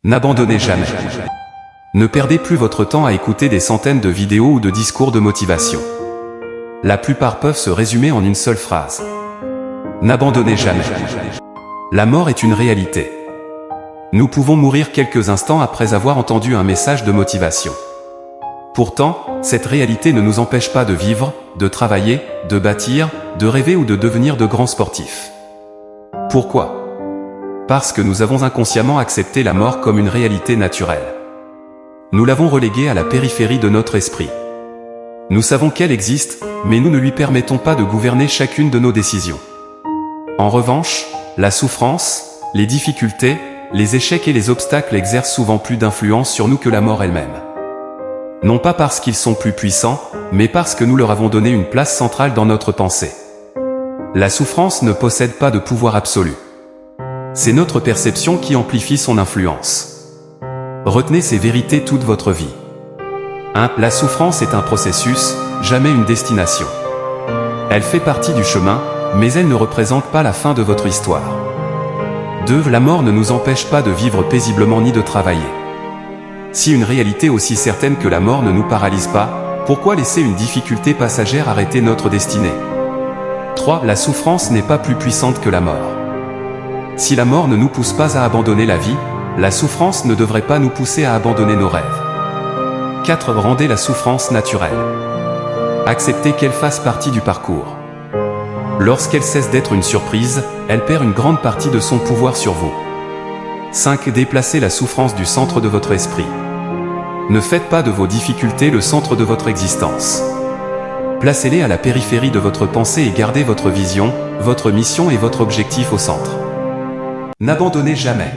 N'abandonnez jamais. Ne perdez plus votre temps à écouter des centaines de vidéos ou de discours de motivation. La plupart peuvent se résumer en une seule phrase. N'abandonnez jamais. La mort est une réalité. Nous pouvons mourir quelques instants après avoir entendu un message de motivation. Pourtant, cette réalité ne nous empêche pas de vivre, de travailler, de bâtir, de rêver ou de devenir de grands sportifs. Pourquoi ? Parce que nous avons inconsciemment accepté la mort comme une réalité naturelle. Nous l'avons reléguée à la périphérie de notre esprit. Nous savons qu'elle existe, mais nous ne lui permettons pas de gouverner chacune de nos décisions. En revanche, la souffrance, les difficultés, les échecs et les obstacles exercent souvent plus d'influence sur nous que la mort elle-même. Non pas parce qu'ils sont plus puissants, mais parce que nous leur avons donné une place centrale dans notre pensée. La souffrance ne possède pas de pouvoir absolu. C'est notre perception qui amplifie son influence. Retenez ces vérités toute votre vie. 1. La souffrance est un processus, jamais une destination. Elle fait partie du chemin, mais elle ne représente pas la fin de votre histoire. 2. La mort ne nous empêche pas de vivre paisiblement ni de travailler. Si une réalité aussi certaine que la mort ne nous paralyse pas, pourquoi laisser une difficulté passagère arrêter notre destinée ? 3. La souffrance n'est pas plus puissante que la mort. Si la mort ne nous pousse pas à abandonner la vie, la souffrance ne devrait pas nous pousser à abandonner nos rêves. 4. Rendez la souffrance naturelle. Acceptez qu'elle fasse partie du parcours. Lorsqu'elle cesse d'être une surprise, elle perd une grande partie de son pouvoir sur vous. 5. Déplacez la souffrance du centre de votre esprit. Ne faites pas de vos difficultés le centre de votre existence. Placez-les à la périphérie de votre pensée et gardez votre vision, votre mission et votre objectif au centre. N'abandonnez jamais.